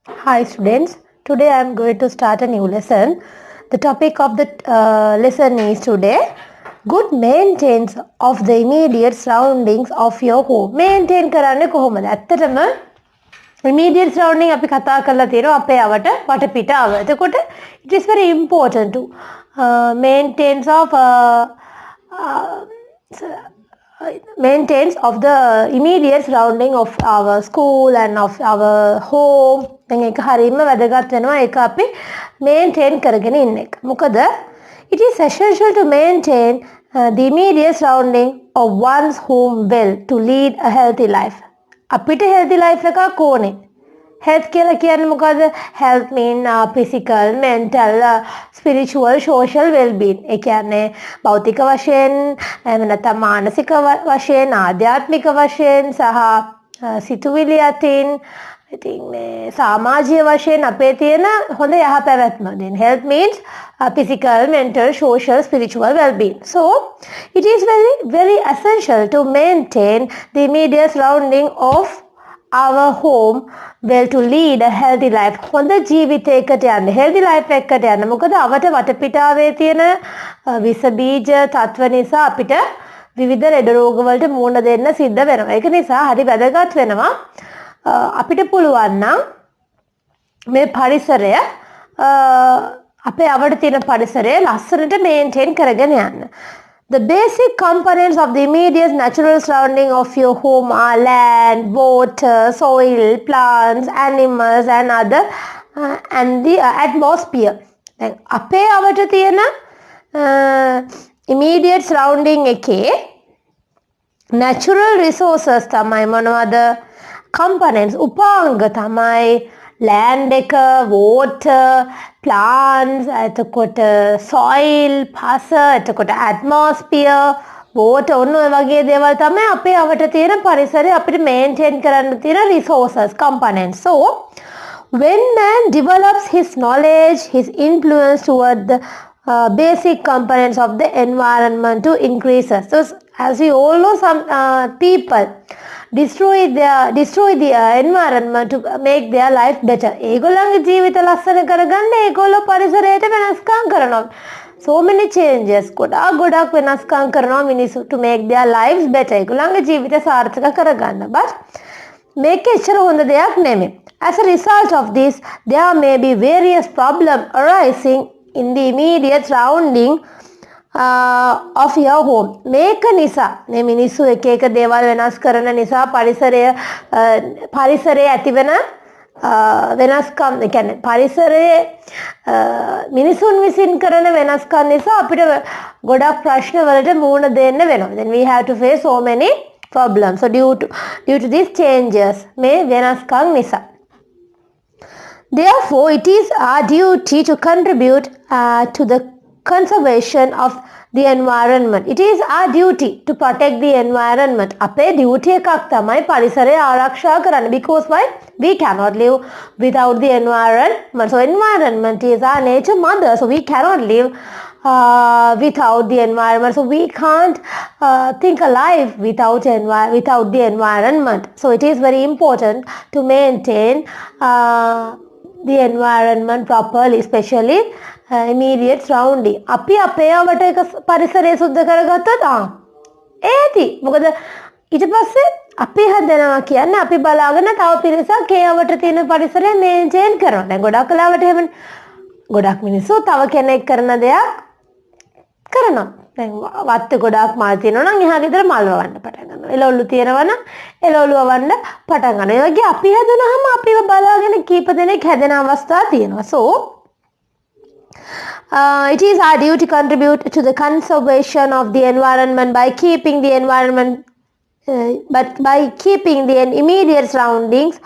Hi students, today I am going to start a new lesson. The topic of the lesson is today good maintenance of the immediate surroundings of your home. Maintain කරන්නේ කොහොමද? ඇත්තටම immediate surrounding අපි කතා කරලා තියෙනවා අපේ අවට වටපිටාව. එතකොට it is very important to maintenance of the immediate surrounding of our school and of our home. දැන් ඒක හරියම වැදගත් වෙනවා ඒක අපි maintain කරගෙන ඉන්න එක. මොකද it is essential to maintain the immediate surrounding of one's home well to lead a healthy life. අපිට healthy life එකක් ඕනේ. health කියලා කියන්නේ මොකද? health mean physical, mental, spiritual, social well-being. ඒ කියන්නේ භෞතික වශයෙන් නැත්නම් මානසික වශයෙන්, ආධ්‍යාත්මික වශයෙන් සහ සිතුවිලි අතින් ඉතින් මේ සමාජීය වශයෙන් අපේ තියෙන හොඳ යහපැවැත්ම. then health means physical, mental, social, spiritual well-being. So it is very very essential to maintain the immediate surrounding of our home well to lead a healthy life. හොඳ ජීවිතයකට යන්න, healthy life එකකට යන්න. මොකද අවට වටපිටාවේ තියෙන විස බීජ තත්ත්ව නිසා අපිට විවිධ ලෙඩ රෝග වලට මුහුණ දෙන්න සිද්ධ වෙනවා. ඒක නිසා හරි වැදගත් වෙනවා අපිට පුළුවන් නම් මේ පරිසරය අපේ අවට තියෙන පරිසරය ලස්සනට maintain කරගෙන යන්න. The basic components of the immediate natural surrounding of your home are land, water, soil, plants, animals and other and the atmosphere. දැන් අපේ අවට තියෙන immediate surrounding එකේ natural resources තමයි මොනවද? components උපාංග තමයි land එක, water, plants, එතකොට soil, පස, එතකොට atmosphere, water ඔන්න ඔය වගේ දේවල් තමයි අපේ අවට තියෙන පරිසරය අපිට maintain කරන්න තියෙන resources, components. So when man develops his knowledge, his influence toward the basic components of the environment to increases. So as we all know, some people destroy the environment to make their life better. ඒගොල්ලන්ගේ ජීවිත ලස්සන කරගන්න ඒගොල්ලෝ පරිසරයට වෙනස්කම් කරනවා. So many changes ගොඩක් වෙනස්කම් කරනවා මිනිස්සු to make their lives better. ඒගොල්ලන්ගේ ජීවිත සාර්ථක කරගන්න. But මේක එච්චර හොඳ දෙයක් නෙමෙයි. As a result of this, there may be various problems arising in the immediate surrounding of your home. මේක නිසා මේ මිනිස්සු එක එක දේවල් වෙනස් කරන නිසා පරිසරයේ ඇතිවන වෙනස්කම් කියන්නේ පරිසරයේ මිනිසුන් විසින් කරන වෙනස්කම් නිසා අපිට ගොඩක් ප්‍රශ්න වලට මුහුණ දෙන්න වෙනවා. Then we have to face so many problems. So due to these changes මේ වෙනස්කම් නිසා. Therefore, it is our duty to contribute to the conservation of the environment. It is our duty to protect the environment. අපේ duty එකක් තමයි පරිසරය ආරක්ෂා කරන්න. Because why? We cannot live without the environment. So environment is our nature mother. So we cannot live without the environment. So we can't think alive without the environment. So it is very important to maintain the environment properly, especially immediate surrounding. අපි අපේ අවට එක පරිසරය සුද්ධ කරගත්තොත් ඒති. මොකද ඊට පස්සේ අපි හදනවා කියන්නේ අපි බලාගෙන තව පිරිසක් ඒ අවට තියෙන පරිසරය මේන්ටේන් කරනවා. දැන් ගොඩක් කලාවට එහෙම ගොඩක් මිනිස්සු තව කෙනෙක් කරන දෙයක් කරනවා. දැන් වත්තේ ගොඩක් මල් තියෙනවා නම් එහා ගෙදර මල් වවන්න පටන් ගන්නවා. එළවලු තියෙනවා නම් එළවලු වවන්න පටන් ගන්නවා. ඒ වගේ අපි හදනවාම අපිව බලාගෙන කීප දෙනෙක් හැදෙන අවස්ථා තියෙනවා. So it is our duty to contribute to the conservation of the environment by keeping the immediate surroundings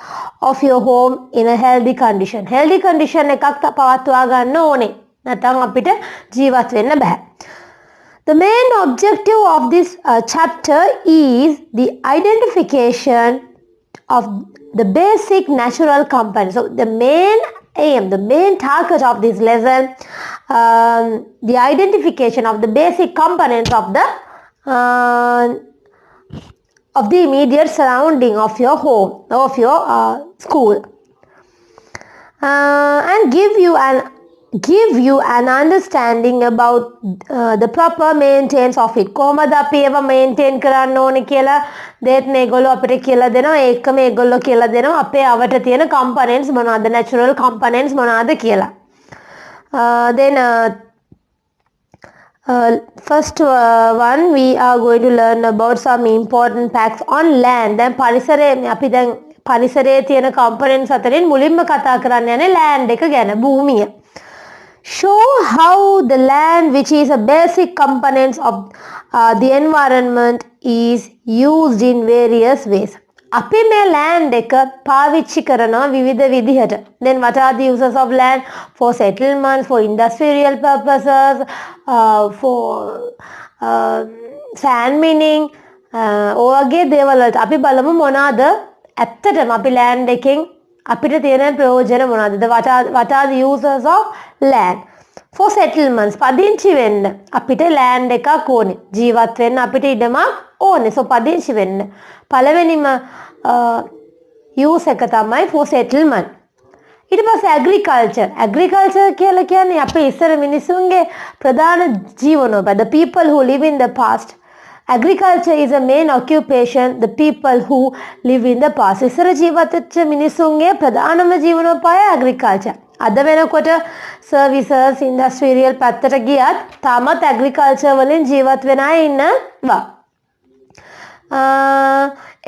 of your home in a healthy condition. Healthy condition එකක් පවත්වා ගන්න ඕනේ. නැත්නම් අපිට ජීවත් වෙන්න බෑ. The main objective of this chapter is the identification of the basic natural components. So the main aim, the main target of this lesson, the identification of the basic components of the immediate surrounding of your home, of your school. and give you an understanding about the proper maintenance of it. කොහොමද අපි ඒවා maintain කරන්න ඕනේ කියලා දෙත් මේගොල්ලෝ අපිට කියලා දෙනවා. ඒකම මේගොල්ලෝ කියලා දෙනවා අපේ අවට තියෙන components මොනවාද, natural components මොනවාද කියලා. Then first one we are going to learn about some important facts on land. දැන් පරිසරයේ අපි දැන් පරිසරයේ තියෙන components අතරින් මුලින්ම කතා කරන්න යන්නේ land එක ගැන, භූමිය. Show how the land, which is a basic component of the environment, is used in various ways. අපි මේ land එක පාවිච්චි කරනවා විවිධ විදිහට. Then what are the uses of land? For settlements, for industrial purposes, for sand mining, ඔයගේ දේවල් වලට අපි බලමු මොනවාද ඇත්තටම අපි land එකෙන් අපිට තියෙන ප්‍රයෝජන මොනවාද? What are the uses of land? For settlements, පදිංචි වෙන්න අපිට land එකක් ඕනේ. ජීවත් වෙන්න අපිට ඉඩමක් ඕනේ. So පදිංචි වෙන්න පළවෙනිම use එක තමයි for settlement. ඊට පස්සේ agriculture කියලා කියන්නේ අපේ ඉස්සර මිනිසුන්ගේ ප්‍රධාන ජීවනෝපාය. The people who live in the past, agriculture is a main occupation. The people who live in the past, ඉස්සර ජීවත් වෙච්ච මිනිසුන්ගේ ප්‍රධානම ජීවනෝපාය agriculture. අද වෙනකොට services, industrial පැත්තට ගියත් තාමත් agriculture වලින් ජීවත් වෙන අය ඉන්නවා.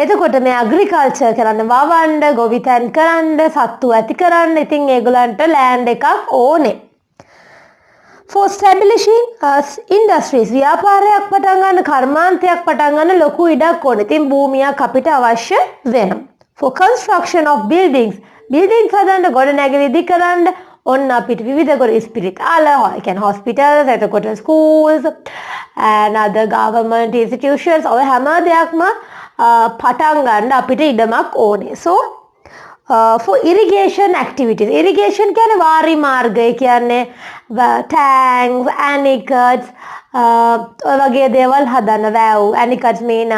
එතකොට මේ agriculture කරන්න වවන්න, ගොවිතැන් කරන්න, සත්තු ඇති කරන්න ඉතින් ඒගොල්ලන්ට land එකක් ඕනේ. For establishing industries, ව්‍යාපාරයක් පටන් ගන්න, කර්මාන්තයක් පටන් ගන්න ලොකු ඉඩක් ඕනේ. ඉතින් භූමියක් අපිට අවශ්‍ය වෙනවා. For construction of buildings හදන්න, ගොඩනැගිලි ඉදි කරන්න ඔන්න අපිට විවිධ ගොඩ ස්පිරිතාල, කියන්නේ hospitals, එතකොට schools and other government institutions, ඔය හැම දෙයක්ම පටන් ගන්න අපිට ඉඩමක් ඕනේ. So for irrigation activities, irrigation කියන්නේ වාරි මාර්ගය, කියන්නේ tanks, anicuts, ඔය වගේ දේවල් හදන්න. වැව්, anicuts mean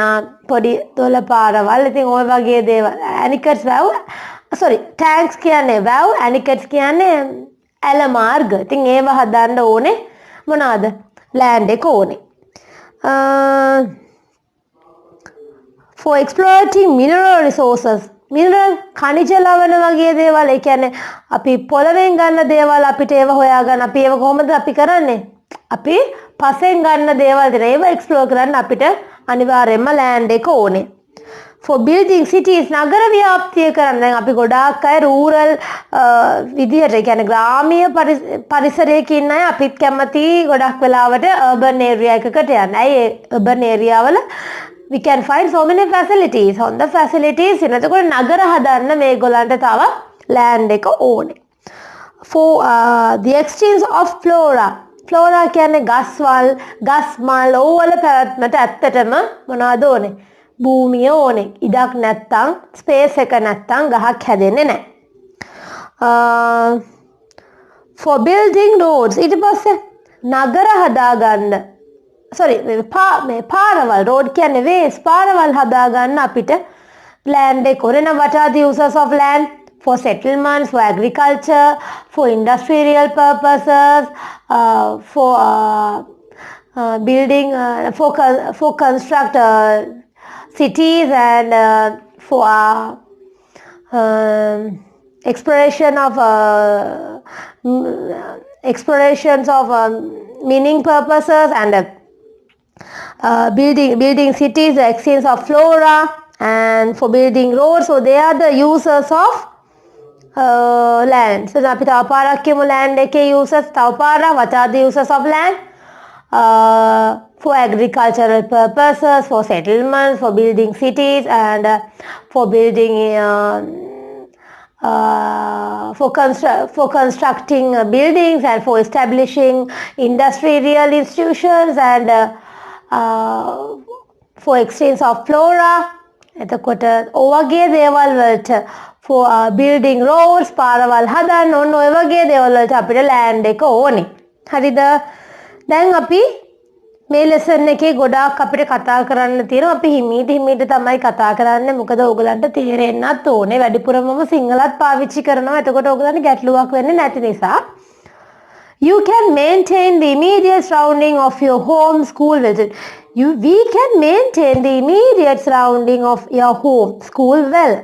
පොඩි දොළ පාරවල්. ඉතින් ඔය වගේ දේවල් anicuts වැව්, sorry, tanks කියන්නේ වැව්, anicuts කියන්නේ ඇල මාර්ග. ඉතින් ඒව හදන්න ඕනේ මොනවාද? land එක ඕනේ. For exploiting mineral resources, mineral khaniජ ලවණ වගේ දේවල්, ඒ කියන්නේ අපි පොළවෙන් ගන්න දේවල් අපිට ඒව හොයාගන්න, අපි ඒව කොහොමද අපි කරන්නේ? අපි පසෙන් ගන්න දේවල් දෙන ඒව එක්ස්ප්ලෝර් කරන්න අපිට අනිවාර්යයෙන්ම land එක ඕනේ. For building cities, නගර ව්‍යාප්තිය කරන්න. දැන් අපි ගොඩාක් අය rural විදිහට, කියන්නේ ග්‍රාමීය පරිසරයක ඉන්න අය අපිත් කැමති ගොඩක් වෙලාවට urban area එකකට යන්න. ඇයි urban area වල we can find so many facilities. හොඳ facilities එනකොට නගර හදන්න මේගොල්ලන්ට තව land එක ඕනේ. For the exchange of flora කියන්නේ ගස්වල්, ගස්මල් ඕවල පැවැත්මට ඇත්තටම මොනවද ඕනේ? භූමිය ඕනේ. ඉඩක් නැත්තම්, ස්පේස් එක නැත්තම් ගහක් හැදෙන්නේ නැහැ. For building roads, ඊට පස්සේ නගර හදාගන්න, sorry, මේ පාරවල්, road කියන්නේ ways, පාරවල් හදාගන්න අපිට land එක ඕනේ. What are the uses of land? For settlements, for agriculture, for industrial purposes, for building, for construct cities, and for explorations of meaning purposes, and building cities, the exchange of flora, and for building roads. So they are the uses of land. So අපි තව පාරක් කියමු land එකේ uses. තව පාරක්, what are the uses of land? For agricultural purposes, for settlements, for building cities, and for building for constructing buildings, and for establishing industrial institutions, and for exchange of flora. එතකොට ඔයගේ දේවල් වලට for building roads, පාරවල් හදන්න ඕන, ඔය වගේ දේවල් වලට අපිට land එක ඕනේ. හරිද? දැන් අපි මේ ලෙසන් එකේ ගොඩාක් අපිට කතා කරන්න තියෙනවා. අපි හිමීට තමයි කතා කරන්නේ. මොකද ඕගලන්ට තේරෙන්නත් ඕනේ. වැඩිපුරමම සිංහලත් පාවිච්චි කරනවා. එතකොට ඕගලන්ට ගැටලුවක් වෙන්නේ නැති නිසා. You can maintain the immediate surrounding of your home, school visit. We can maintain the immediate surrounding of your home, school well.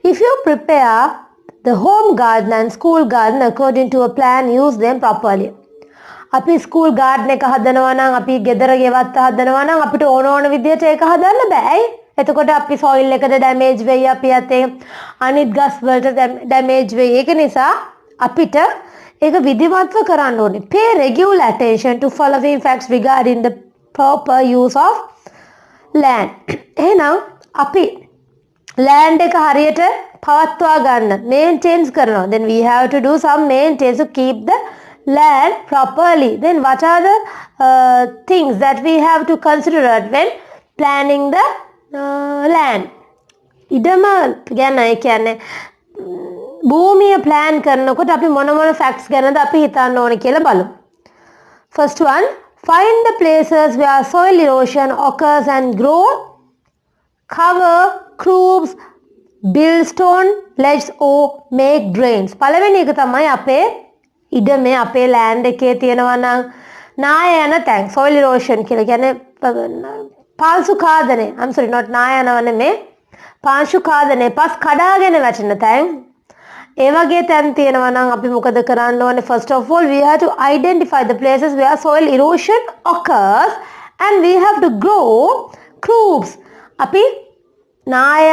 If you prepare the home garden and school garden according to a plan, use them properly. අපි school garden එක හදනවා නම් අපි ගෙදර ගෙවත්ත හදනවා නම් අපිට ඕන විදියට ඒක හදන්න බෑ. එතකොට අපි සොයිල් එකට ඩැමේජ් වෙයි, අපි අතේ අනිත් ගස් වලට ඩැමේජ් වෙයි. ඒක නිසා අපිට ඒක විධිමත්ව කරන්න ඕනේ. Pay regular attention to following facts regarding the proper use of land. එහෙනම් අපි land එක හරියට පවත්වා ගන්න maintenance කරනවා. Then we have to do some maintenance to keep the land properly. Then what are the things that we have to consider when planning the land? ඉඩම ගැන ඒ කියන්නේ භූමිය plan කරනකොට අපි මොන facts ගැනද අපි හිතන්න ඕනේ කියලා බලමු. First one, find the places where soil erosion occurs and grow, cover crops, build stone ledges or make drains. පළවෙනි එක තමයි අපේ ඉඩමේ අපේ land එකේ තියෙනවා නම් නාය යන තැන්, soil erosion කියලා කියන්නේ පාංශු කාදනය. I'm sorry, not නාය යනව නෙමෙයි, පාංශු කාදනය, පස් කඩාගෙන වැටෙන තැන්. ඒ වගේ තැන් තියෙනවා නම් අපි මොකද කරන්න ඕනේ? First of all, we have to identify the places where soil erosion occurs and we have to grow crops. අපි නාය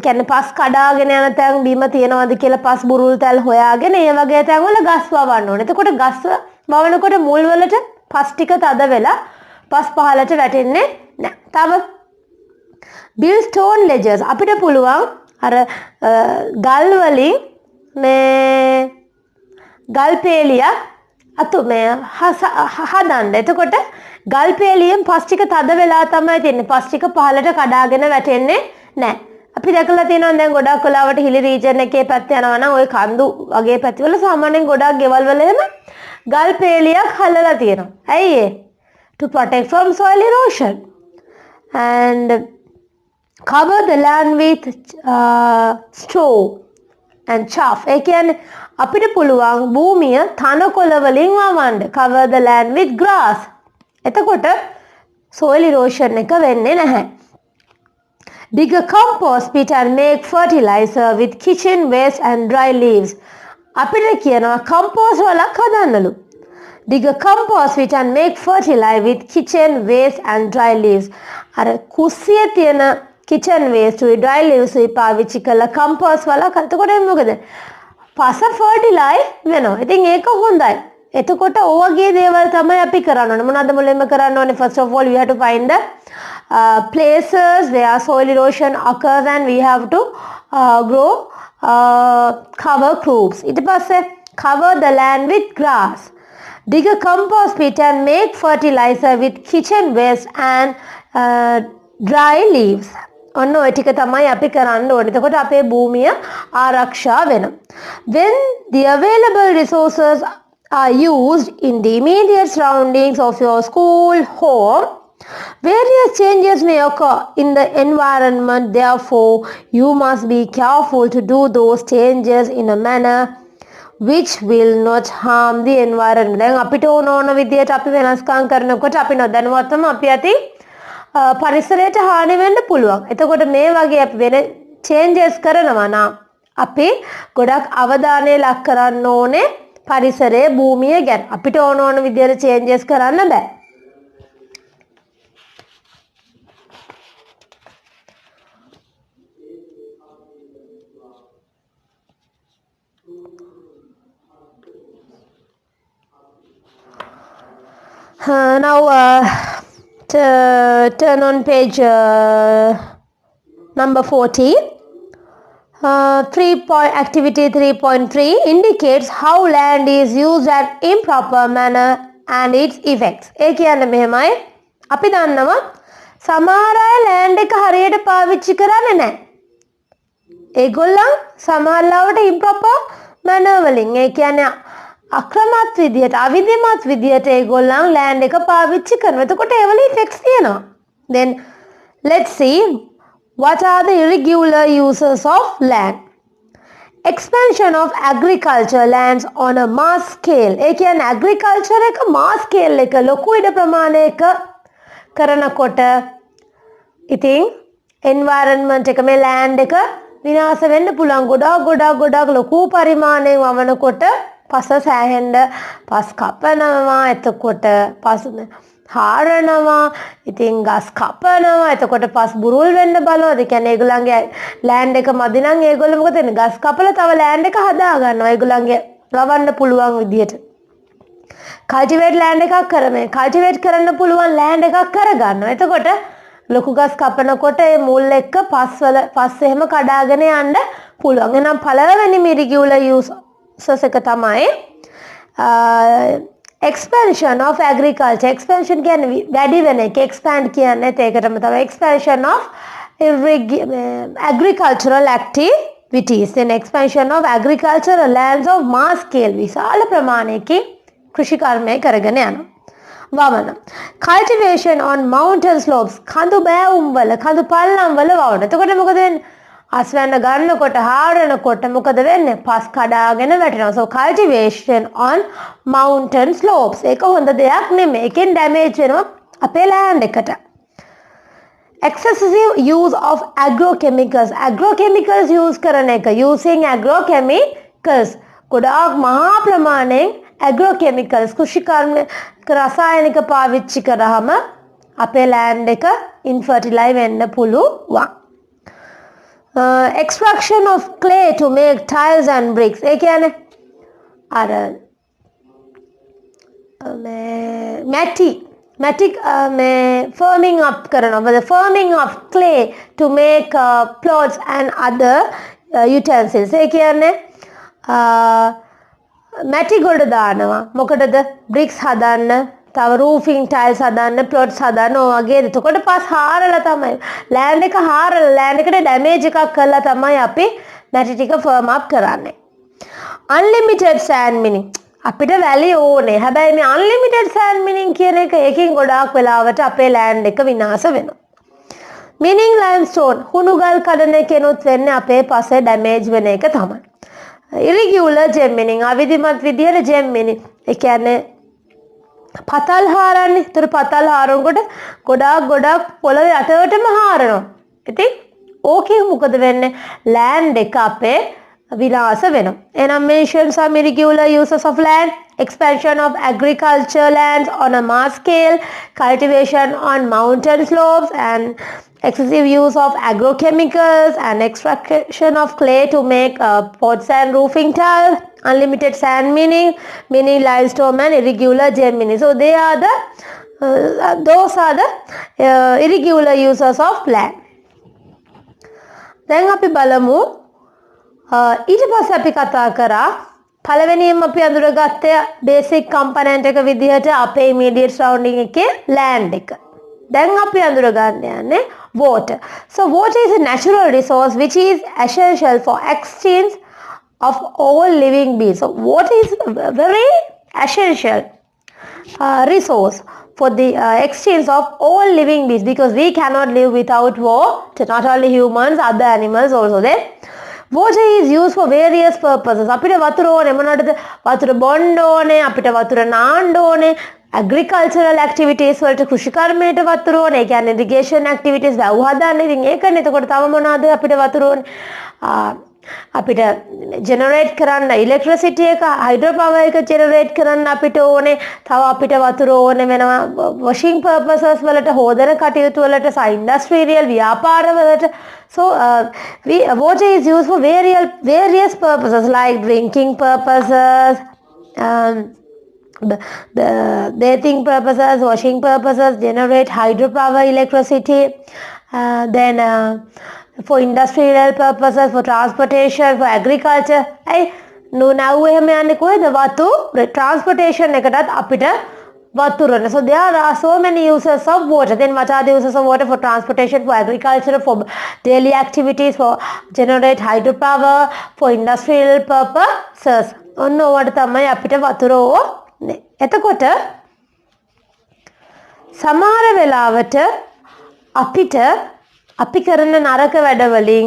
කියන්නේ පස් කඩාගෙන යන තැන් බීම තියනවාද කියලා පස් බුරුල් තැල් හොයාගෙන ඒ වගේ තැන් වල ගස් වවන්න ඕනේ. එතකොට ගස් වවනකොට මුල් වලට පස් ටික තද වෙලා පස් පහලට වැටෙන්නේ නැහැ. තව build stone ledges. අපිට පුළුවන් අර ගල් වලින් මේ ගල් පේලියක් අතු මේ හදන්න. එතකොට ගල් පේලියෙන් පස් ටික තද වෙලා තමයි තියෙන්නේ. පස් ටික පහලට කඩාගෙන වැටෙන්නේ නෑ. අපි දැකලා තියෙනවා දැන් ගොඩක් වෙලාවට හිලි රීජන් එකේ පැත්ත යනවා නම් ওই කන්දු වගේ පැතිවල සාමාන්‍යයෙන් ගොඩක් ගෙවල් වල එහෙම ගල් පේලියක් හලලා තියෙනවා. ඇයි ඒ? To protect from soil erosion. And cover the land with straw and chaff. ඒ කියන්නේ අපිට පුළුවන් භූමිය තනකොළ වලින් වවන්න. Cover the land with grass. එතකොට soil erosion එක වෙන්නේ නැහැ. Dig a compost pit and make fertilizer with kitchen waste and dry leaves. අපිට කියනවා compost වලක් හදන්නලු. Dig a compost pit and make fertilizer with kitchen waste and dry leaves. අර කුස්සියේ තියෙන kitchen waste උයි dry leaves උයි පාවිච්චි කළා compost වලක්. එතකොට මොකද? පස fertilize වෙනවා. ඉතින් ඒක හොඳයි. එතකොට ඔයගේ දේවල් තමයි අපි කරන්න ඕනේ. මොනවද මුලින්ම කරන්න ඕනේ? First of all, we have to find the places where soil erosion occurs and we have to grow cover crops. ඊට පස්සේ cover the land with grass. Dig a compost pit and make fertilizer with kitchen waste and dry leaves. ඔන්න ඔය ටික තමයි අපි කරන්න ඕනේ. එතකොට අපේ භූමිය ආරක්ෂා වෙනවා. When the available resources are used in the immediate surroundings of your school, home, various changes may occur in the environment. Therefore, you must be careful to do those changes in a manner which will not harm the environment. දැන් අපිට ඕන විදියට අපි වෙනස්කම් කරනකොට අපි නොදැනුවත්වම අපි ඇති පරිසරයට හානි වෙන්න පුළුවන්. එතකොට මේ වගේ අපි වෙන changes කරනවා නම් අපි ගොඩක් අවධානය ලක් කරන්න ඕනේ පරිසරයේ භූමිය ගැන. අපිට ඕන විදියට changes කරන්න බෑ. Now turn on page number 14. Activity 3.3 indicates how land is used in improper manner and its effects. ඒ කියන්නේ මෙහෙමයි. අපි දන්නවා සමහර අය land එක හරියට පාවිච්චි කරන්නේ නැහැ. ඒගොල්ලන් සමහරවට improper manner වලින් ඒ කියන්නේ අක්‍රමත් විදියට අවිධිමත් විදියට ඒගොල්ලන් land එක පාවිච්චි කරනවා. එතකොට ඒවල effects තියෙනවා. Then let's see what are the irregular uses of land. Expansion of agriculture lands on a mass scale. ඒ කියන්නේ agriculture එක mass scale එක ලොකු ඉඩ ප්‍රමාණයක කරනකොට ඉතින් environment එක මේ land එක විනාශ වෙන්න පුළුවන්. ගොඩාක් ලොකු පරිමාණයෙන් වවනකොට පස සෑහෙන්න පස් කපනවා. එතකොට පස් හාරනවා. ඉතින් ගස් කපනවා. එතකොට පස් බුරුල් වෙන්න බලනවා. ඒ කියන්නේ ඒගොල්ලන්ගේ land එක මදි නම් ඒගොල්ලෝ මොකද වෙන්නේ? ගස් කපලා තව land එක හදා ගන්නවා. ඒගොල්ලන්ගේ රවන්න පුළුවන් විදියට. cultivate land එකක් කරන්නේ. cultivate කරන්න පුළුවන් land එකක් කරගන්නවා. එතකොට ලොකු ගස් කපනකොට ඒ මුල් එක්ක පස් එහෙම කඩාගෙන යන්න පුළුවන්. එහෙනම් පළවෙනිම irregular uses එක තමයි expansion of agriculture. expansion කියන්නේ වැඩි වෙන එක. expand කියන්නේ ඒකටම තමයි expansion of agricultural activities. Then expansion of agricultural lands of mass scale. විශාල ප්‍රමාණයකින් කෘෂි කර්මය කරගෙන යනවා. වවන. cultivation on mountain slopes. කඳු බෑවුම් වල කඳු පල්ලම් වල වවන. එතකොට මොකද වෙන්නේ? අස්වැන්න ගන්නකොට හාරනකොට මොකද වෙන්නේ? පස් කඩාගෙන වැටෙනවා. So cultivation on mountain slopes. ඒක හොඳ දෙයක් නෙමෙයි. ඒකෙන් damage වෙනවා අපේ land එකට. Excessive use of agrochemicals. agrochemicals use කරන එක. using agrochemicals. ගොඩාක් මහා ප්‍රමාණයෙන් agrochemicals කෘෂි කර්ම රසායනික පාවිච්චි කරාම අපේ land එක infertile වෙන්න පුළුවන්. Extraction of clay to make tiles and bricks. ඒ කියන්නේ අර මැටි firming up කරනවා. the firming of clay to make plots and other utensils. ඒ කියන්නේ මැටි ගොඩ දානවා. මොකටද? bricks හදන්න, තව roofing tiles හදන්න, plots හදන්න වගේ. එතකොට පස් හාරලා තමයි land එක හාරලා land එකට damage එකක් කරලා තමයි අපි මැටි ටික firm up කරන්නේ. unlimited sand mining. අපිට වැලි ඕනේ. හැබැයි මේ unlimited sand mining කියන එක එකකින් ගොඩාක් වෙලාවට අපේ land එක විනාශ වෙනවා. mining limestone හුණුගල් කඩන කෙනුත් වෙන්නේ අපේ පස්සේ damage වෙන එක තමයි. irregular gem mining අවිධිමත් විදියට gem mining. ඒ කියන්නේ පතල් හාරන්නේ. ඒතර පතල් හාරනකොට ගොඩාක් පොළවේ යටටම හාරනවා. ඉතින් ඕකේ මොකද වෙන්නේ? land එක අපේ විනාශ වෙනවා. එහෙනම් mention some irregular uses of land. expansion of agriculture lands on a mass scale, cultivation on mountain slopes, and excessive use of agrochemicals, and extraction of clay to make pots and roofing tiles, unlimited sand mining, limestone and irregular gem mining. So they are those are the irregular uses of land. දැන් අපි බලමු ඊට පස්සේ අපි කතා කරා පළවෙනියෙන්ම අපි අඳුරගත්තේ basic component එක විදිහට අපේ immediate surrounding එකේ land එක. දැන් අපි අඳුර ගන්න යන්නේ water. So water is a natural resource which is essential for exchange of all living beings. So water is a very essential resource for the exchange of all living beings, because we cannot live without water. Not only humans, other animals also there. Water is used for various purposes. අපිට වතුර ඕනේ මොනවටද? වතුර බොන්න ඕනේ, අපිට වතුර නාන්න ඕනේ, agricultural activities වලට කෘෂි කර්මයට වතුර ඕනේ. ඒ කියන්නේ irrigation activities වැව් හදන්න. ඉතින් ඒකනේ. එතකොට තව මොනවද අපිට වතුර ඕනේ? අපිට generate කරන්න electricity එක, hydro power එක generate කරන්න අපිට ඕනේ. තව අපිට වතුර ඕනේ වෙනවා washing purposes වලට, හෝදන කටයුතු වලට, industrial ව්‍යාපාර වලට. So water is used for various purposes like drinking purposes, the bathing purposes, washing purposes, generate hydropower electricity, then for industrial purposes, for transportation, for agriculture. now එහෙම යන්නේ කොහෙද? වතුර transportation එකටත් අපිට වතුර. So there are so many uses of water. Then what are the uses of water? For transportation, for agriculture, for daily activities, for generate hydropower, for industrial purposes. ඔන්න ඕවට තමයි අපිට වතුර ඕනේ. එතකොට සමහර වෙලාවට අපිට අපි කරන නරක වැඩ වලින්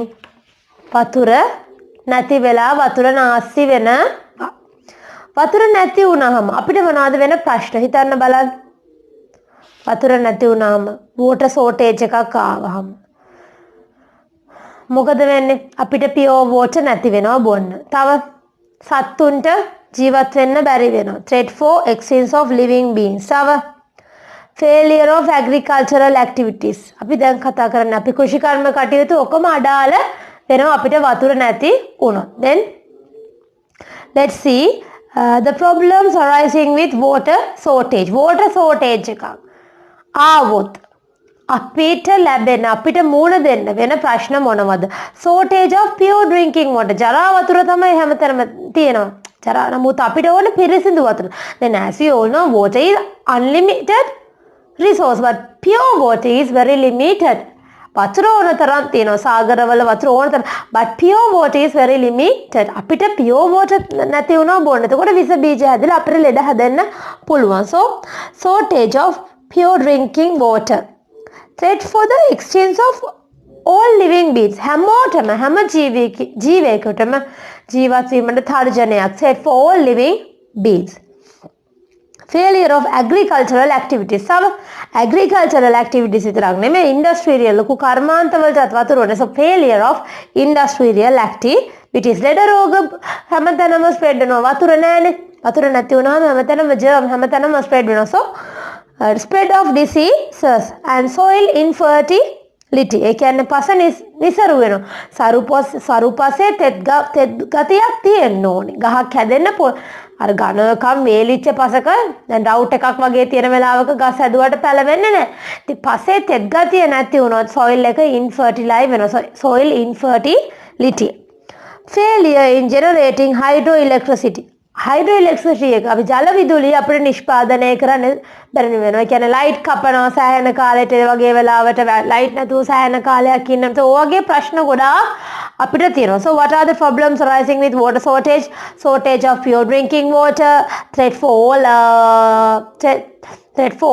වතුර නැති වෙලා වතුර නාස්ති වෙන වතුර නැති වුණාම අපිට මොනවද වෙන ප්‍රශ්න හිතන්න බලන්න. වතුර නැති වුණාම water shortage එකක් ආවහම මොකද වෙන්නේ? අපිට pure water නැති වෙනවා බොන්න. තව සත්තුන්ට ජීවත් වෙන්න බැරි වෙනවා. threat for extinction of living beings. තව failure of agricultural activities. අපි දැන් කතා කරන්නේ අපි කෘෂිකර්ම කටයුතු ඔක්කොම අඩාල වෙනවා අපිට වතුර නැති වුණොත්. Then let's see the problems arising with water shortage. water shortage එකක් ආවොත් අපිට ලැබෙන අපිට මූණ දෙන්න වෙන ප්‍රශ්න මොනවද? shortage of pure drinking water. ජරා වතුර තමයි හැමතැනම තියෙනවා. ජරා නමුත් අපිට ඕන පිරිසිදු වතුර. Then as you all know water is unlimited resource but pure water is very limited. වතුර ඕන තරම් තියෙනවා සාගරවල වතුර ඕන තරම් but pure water is very limited. අපිට pure water නැති වුණා බොන්න. එතකොට විස බීජ හැදලා අපිට ලෙඩ හැදෙන්න පුළුවන්. So shortage of pure drinking water. threat for the extinction of all living beings. හැමෝටම හැම ජීවයකටම ජීවත් වීමට තර්ජනයක්. threat for all living beings. failure of agricultural activities. සම agricultural activities විතරක් නෙමෙයි industrial ලොකු කර්මාන්තවලටත් වතුර ඕනේ. so failure of industrial activities. ලෙඩ රෝග හැමතැනම spread වෙනවා. වතුර නැහැනේ. වතුර නැති වුණාම හැමතැනම germ හැමතැනම spread වෙනවා. so spread of diseases and soil infertility. ඒ කියන්නේ පස නිසරු වෙනවා. සරු පසේ තෙත් ගතියක් තියෙන්න ඕනේ. ගහක් හැදෙන්න අර ඝනකම් වේලිච්ච පසක දැන් රවුට් එකක් වගේ තියෙන වෙලාවක ගස් හැදුවට පැලවෙන්නේ නැහැ. ඉතින් පසේ තෙත් ගතිය නැති වුණොත් soil එක infertile වෙනවා. soil infertility. failure in generating hydroelectricity. hydroelectricity එක අපි ජල විදුලිය අපිට නිෂ්පාදනය කරන්න බැරි වෙනවා. ඒ කියන්නේ ලයිට් කපනවා සෑහෙන කාලෙට ඒ වගේ වෙලාවට ලයිට් නැතුව සෑහෙන කාලයක් ඉන්නකොට ඔය වගේ ප්‍රශ්න ගොඩාක් අපිට තියෙනවා. so what are the problems arising with water shortage? shortage of pure drinking water, threat for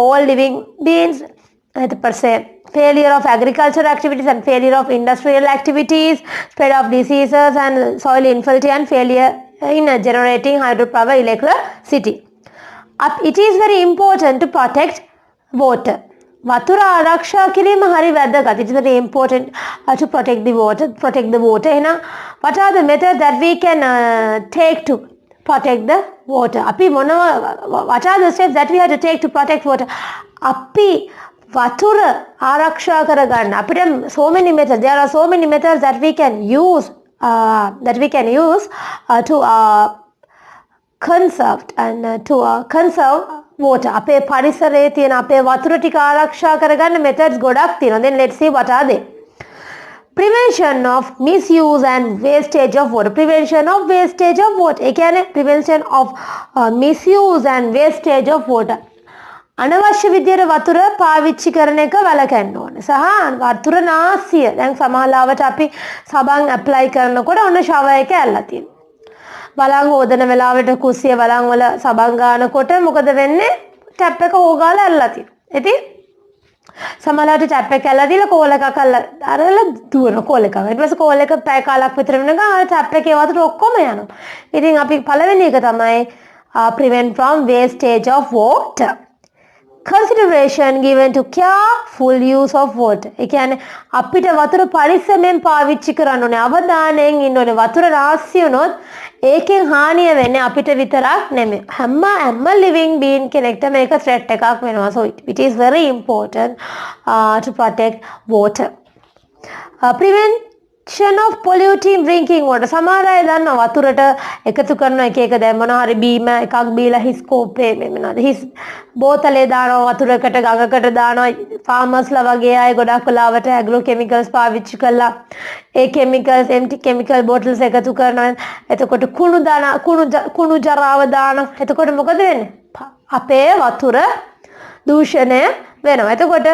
all living beings, failure of agricultural activities and failure of industrial activities, spread of diseases and soil infertility and failure in generating hydropower electricity. It is very important to protect water. වතුර ආරක්ෂා කිරීම හරි වැදගත්. It is very important to protect the water. එහෙනම් what are the methods that we can take to protect the water? අපි what are the steps that we have to take to protect water? අපි වතුර ආරක්ෂා කරගන්න අපිට so many methods. There are so many methods that we can use to conserve water. අපේ පරිසරයේ තියෙන අපේ වතුර ටික ආරක්ෂා කරගන්න methods ගොඩක් තියෙනවා. Then let's see what are they. prevention of misuse and wastage of water. prevention of wastage of water. ඒ කියන්නේ prevention of misuse and wastage of water. අනවශ්‍ය විදියට වතුර පාවිච්චි කරන එක වළක්වන්න ඕනේ. සහ වතුර නාස්තිය. දැන් සමහරවිට අපි සබන් ඇප්ලයි කරනකොට ඔන්න ෂවර් එක ඇල්ලලා තියෙනවා. බලන් හොදන වෙලාවට කුස්සිය බලන් වල සබන් ගන්නකොට මොකද වෙන්නේ? ටැප් එක හොගාලා ඇල්ලලා තියෙනවා. ඉතින් සමහරවිට ටැප් එක ඇල්ලලා දීලා කෝල් එකක් අරලා දුවන කෝල් එකක්. ඊට පස්සේ කෝල් එක පැය කාලක් විතර වෙනකන් ආයෙ ටැප් එකේ වතුර ඔක්කොම යනවා. ඉතින් අපි පළවෙනි එක තමයි prevent from wastage of water. consideration given to careful use of water. ඒ කියන්නේ අපිට වතුර පරිස්සමෙන් පාවිච්චි කරන්න ඕනේ. අවධානයෙන් ඉන්න ඕනේ. වතුර රාශි වුණොත් ඒකෙන් හානිය වෙන්නේ අපිට විතරක් නෙමෙයි. හැම living being කෙනෙක්ට මේක threat එකක් වෙනවා. so it is very important to protect water. prevention of polluting drinking water. සමහර අය දන්නවා වතුරට එකතු කරන එක දැන් මොනවා හරි බීම එකක් බීලා හිස් කෝප්පේ මෙන්නද හිස් බෝතලේ දානවා වතුරකට ගඟකට දානවා. ෆාමර්ස්ලා වගේ අය ගොඩක් වෙලාවට ඇග්‍රෝ කෙමිකල්ස් පාවිච්චි කරලා ඒ කෙමිකල්ස් empty chemical bottles එකතු කරනවා. එතකොට කුණු ජරාව දානවා. එතකොට මොකද වෙන්නේ? අපේ වතුර දූෂණය වෙනවා. එතකොට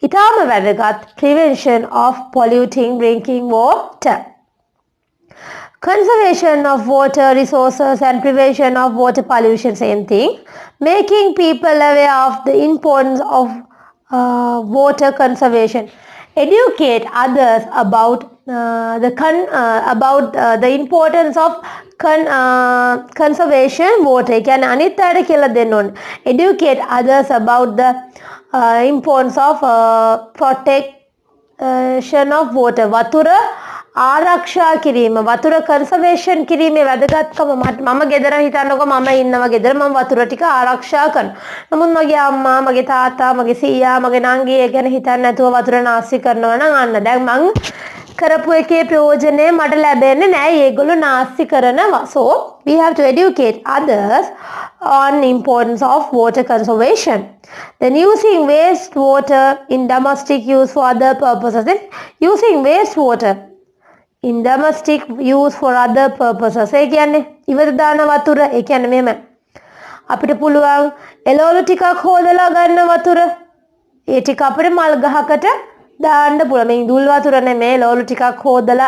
ඉතාම වැදගත් prevention of polluting drinking water. Conservation of water resources and prevention of water pollution, same thing. Making people aware of the importance of water conservation. Educate others about the importance of conservation water. Can අනිත් කියලා දෙන්න ඕනේ. Educate others about the importance of protection of water. වතුර ආරක්ෂා කිරීම, වතුර conservation කිරීමේ වැදගත්කම මම ගෙදර හිතන්නකො මම ඉන්නවා ගෙදර මම වතුර ටික ආරක්ෂා කරනවා. නමුත් මගේ අම්මා, මගේ තාත්තා, මගේ සීයා, මගේ නංගි ඒ ගැන හිතන්නේ නැතුව වතුර නාස්ති කරනවා නම් අන්න දැන් මං කරපු එකේ ප්‍රයෝජනේ මට ලැබෙන්නේ නැහැ. ඒගොල්ලෝ නාස්ති කරනවා. So we have to educate others on the importance of water conservation. Then using wastewater in domestic use for other purposes. Then using wastewater in domestic use for other purposes. ඒ කියන්නේ ඉවත දාන වතුර, ඒ කියන්නේ මෙහෙම අපිට පුළුවන් එළවලු ටිකක් හොදලා ගන්න වතුර. ඒ ටික අපිට මල් ගහකට දාන්න පුළුවන්. මේ ඉඳුල් වතුර නෙමෙයි, එළවලු ටිකක් හොදලා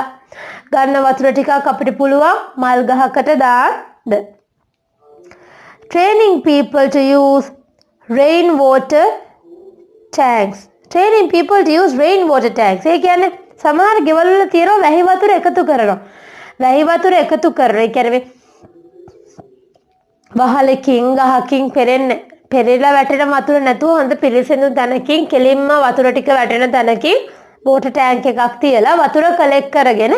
ගන්න වතුර ටිකක් අපිට පුළුවන් මල් ගහකට දාන්න. Training people to use rainwater tanks. Training people to use rainwater tanks. ඒ කියන්නේ සමහර ගෙවල් වල තියෙනවා වැහි වතුර එකතු කරනවා. වැහි වතුර එකතු කරනවා. ඒ කියන්නේ වහලකින් ගහකින් පෙරෙලා වැටෙන වතුර නැතුව හොඳ පිරිසිදු තැනකින් කෙලින්ම වතුර ටික වැටෙන තැනකින් වෝටර් ටැංක් එකක් තියලා වතුර කලෙක්ට් කරගෙන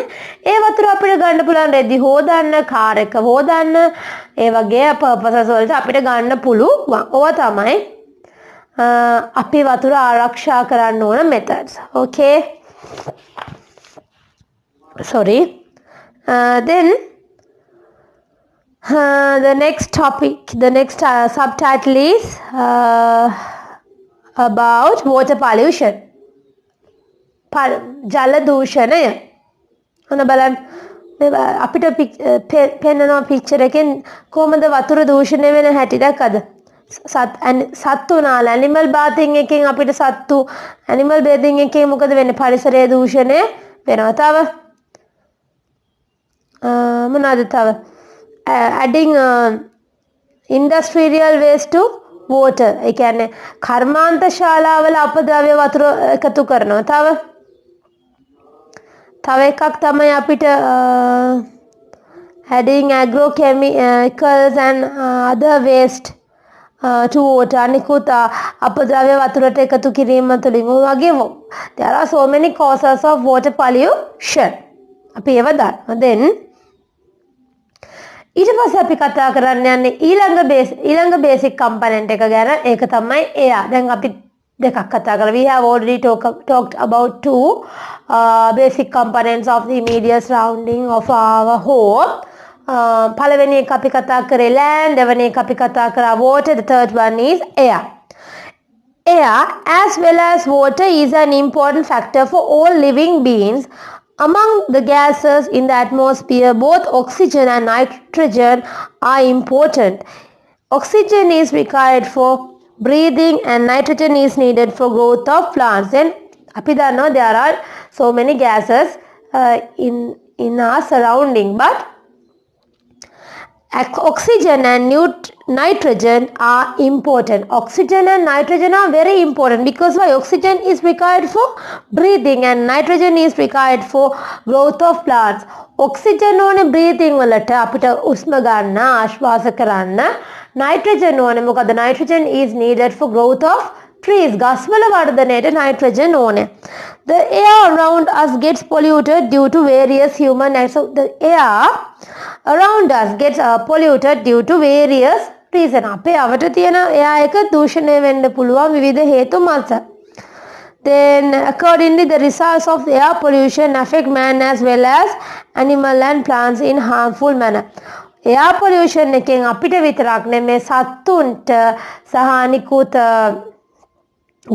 ඒ වතුර අපිට ගන්න පුළුවන් රෙදි හොදන්න, කාර් එක හොදන්න, ඒ වගේ පර්පසස් වලට අපිට ගන්න පුළුවන්. ඕවා තමයි අපි වතුර ආරක්ෂා කරන්න ඕන methods. Okay. Sorry. Then the next topic, the next subtitle is about water pollution. ජල දූෂණය. ඔන්න බලන්න අපිට පෙන්නනවා පික්චර් එකෙන් කොහොමද වතුර දූෂණය වෙන හැටි දැක්කද? සත්තු නාල ඇනිමල් බාතින් එකෙන් අපිට සත්තු ඇනිමල් බේදින් එකෙන් මොකද වෙන්නේ? පරිසරයේ දූෂණය වෙනවා. තව මොනවාද තව? adding industrial waste to water. ඒ කියන්නේ කර්මාන්ත ශාලාවල අපද්‍රව්‍ය වතුර එකතු කරනවා. තව එකක් තමයි අපිට adding agrochemicals and other waste to water. අනිකුත් අපද්‍රව්‍ය වතුරට එකතු කිරීම තුළින් වගේ there are so many causes of water pollution. අපි ඒව දන්නවා. Then ඊට පස්සේ අපි කතා කරන්න යන්නේ ඊළඟ බේසික් කම්පොනන්ට් එක ගැන. ඒක තමයි air. දැන් අපි දෙකක් කතා කරලා we have already talked about two basic components of the immediate surrounding of our home. පළවෙනි එක අපි කතා කරේ land, දෙවෙනි එක අපි කතා කරා water, the third one is air. Air as well as water is an important factor for all living beings. Among the gases in the atmosphere, both oxygen and nitrogen are important. Oxygen is required for breathing and nitrogen is needed for growth of plants. Then අපි දන්නවා there are so many gases in our surrounding, but oxygen and nitrogen are important. Oxygen and nitrogen are very important because why? Oxygen is required for breathing and nitrogen is required for growth of plants. Oxygen ඕනේ breathing වලට අපිට උස්ම ගන්න, ආශ්වාස කරන්න. Nitrogen ඕනේ මොකද? Nitrogen is needed for growth of trees. ගස්වල වර්ධනයට nitrogen ඕනේ. The air around us gets polluted due to various human acts. So the air around us gets polluted due to various reasons. අපේ අවට තියෙන air එක දූෂණය වෙන්න පුළුවන් විවිධ හේතු මත. Then accordingly the results of the air pollution affect man as well as animal and plants in harmful manner. air pollution එකෙන් අපිට විතරක් නෙමෙයි සත්තුන්ට සහ අනිකුත්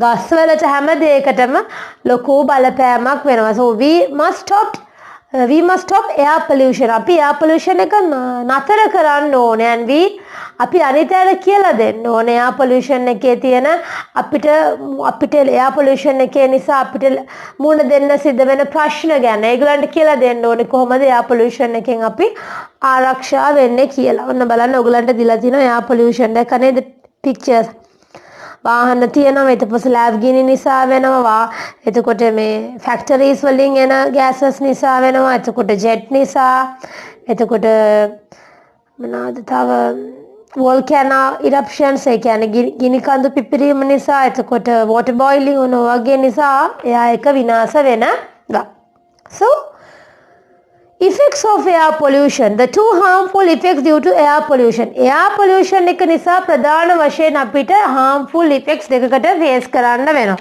ගස්වලට හැම දෙයකටම ලොකු බලපෑමක් වෙනවා. So we must stop air pollution. අපි air pollution එක නතර කරන්න ඕනේ and we අපි අනිතයට කියලා දෙන්න ඕනේ එයා පොලියුෂන් එකේ තියෙන අපිට එයා පොලියුෂන් එකේ නිසා අපිට මුණ දෙන්න සිද්ධ වෙන ප්‍රශ්න ගැන ඒගොල්ලන්ට කියලා දෙන්න ඕනේ කොහොමද එයා පොලියුෂන් එකෙන් අපි ආරක්ෂා වෙන්නේ කියලා. ඔන්න බලන්න ඔයගොල්ලන්ට දීලා තිනවා එයා පොලියුෂන් එක නේද පික්චර්ස්. වාහන තියෙනවා ඊට පස්සේ ලැබ් ගිනි නිසා වෙනවා එතකොට මේ ෆැක්ටරිස් වලින් එන ගෑසස් නිසා වෙනවා එතකොට ජෙට් නිසා එතකොට මොනවාද තව වෝල්කැනෝ ඉරප්ෂන්ස් ඒ කියන්නේ ගිනි කඳු පිපිරීම නිසා එතකොට වෝටර් බොයිලින් වගේ නිසා එයා එක විනාශ වෙනවා. So effects of air pollution, the two harmful effects due to air pollution. Air pollution එක නිසා ප්‍රධාන වශයෙන් අපිට harmful effects දෙකකට face කරන්න වෙනවා.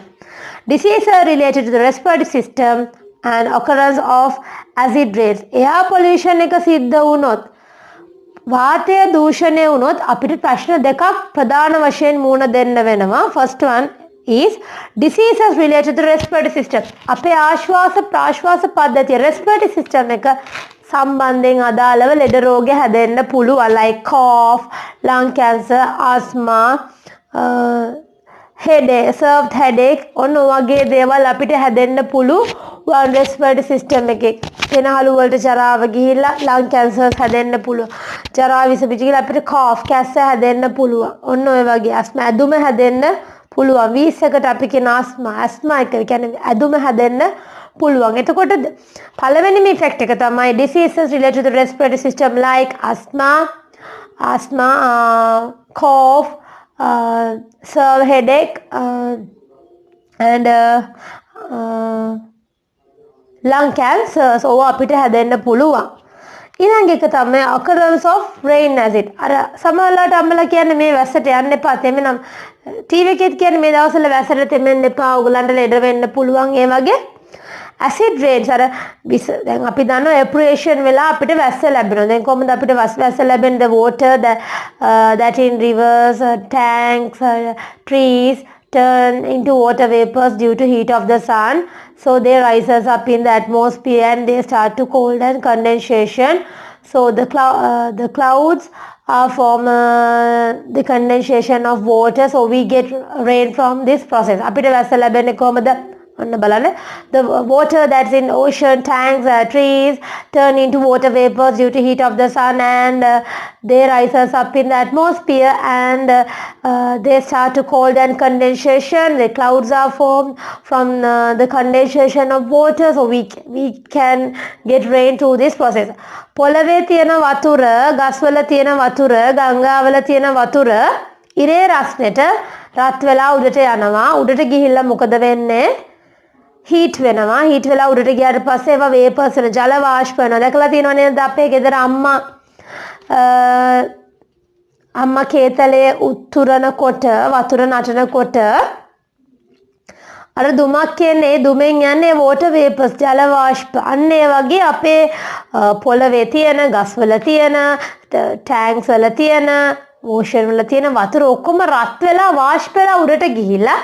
Diseases related to the respiratory system and occurrence of acid rains. air pollution එක සිද්ධ වුණොත් වාතය දූෂණය වුණොත් අපිට ප්‍රශ්න දෙකක් ප්‍රධාන වශයෙන් මුහුණ දෙන්න වෙනවා. First one is diseases related to the respiratory system. අපේ ආශ්වාස ප්‍රාශ්වාස පද්ධතිය respiratory system එක සම්බන්ධයෙන් අදාළව ලෙඩ රෝග හැදෙන්න පුළුවන් like cough, lung cancer, asthma, headache, served headache ඔන්න වගේ දේවල් අපිට හැදෙන්න පුළුවන් respiratory system එකේ. කෙනහළු වලට ජරාව ගිහිල්ලා lung cancer හැදෙන්න පුළුවන්. ජරාව විස බිජ ගිහිල්ලා අපිට cough, කැස්ස හැදෙන්න පුළුවන්. ඔන්න ඔය වගේ asthma ඇදුම හැදෙන්න පුළුවන්. වීසකට අපි කියන asthma එක කියන්නේ ඇදුම හැදෙන්න පුළුවන්. එතකොට පළවෙනිම effect එක තමයි diseases related to the respiratory system like asthma, cough, severe headache and lung cancer. so අපිට හැදෙන්න පුළුවන්. ඊළඟ එක තමයි occurrence of rain acid. අර සමහරවිට අම්මලා කියන්නේ මේ වැස්සට යන්න එපා. තෙමෙනම් ටීවී එකෙත් කියන්නේ මේ දවස්වල වැස්සට තෙමෙන්න එපා. ඔයගලන්ට ලෙඩ වෙන්න පුළුවන්. ඒ වගේ acid rains අර දැන් අපි දන්නවා evaporation වෙලා අපිට වැස්ස ලැබෙනවා. දැන් කොහොමද අපිට වැස්ස ලැබෙන්නේ? The water that in rivers, tanks, trees turn into water vapors due to heat of the sun. So they rises up in the atmosphere and they start to cold and condensation. So the clouds form the condensation of water. So we get rain from this process. අපිට වැස්ස ලැබෙන්නේ කොහොමද? ඔන්න බලන්න. The water that's in ocean, tanks, trees turn into water vapors due to heat of the sun and they rises up in the atmosphere and they start to cold and condensation. The clouds are formed from the condensation of water. So we can get rain through this process. පොළවේ තියෙන වතුර, ගස්වල තියෙන වතුර, ගංගාවල තියෙන වතුර ඉරේ රස්නෙට රත් වෙලා උඩට යනවා. උඩට ගිහිල්ලා මොකද වෙන්නේ? heat වෙනවා. heat වෙලා උඩට ගියාට පස්සේ ඒවා vapors වෙන ජල වාෂ්ප වෙනවා. දැකලා තියෙනව නේද අපේ ගෙදර අම්මා කේතලේ උතුරනකොට වතුර නටනකොට අර දුමක් කියන්නේ දුමෙන් යන්නේ water vapors ජල වාෂ්ප. අන්න ඒ වගේ අපේ පොළවේ තියෙන ගස්වල තියෙන tanks වල තියෙන ocean වල තියෙන වතුර ඔක්කොම රත් වෙලා වාෂ්ප වෙලා උඩට ගිහිල්ලා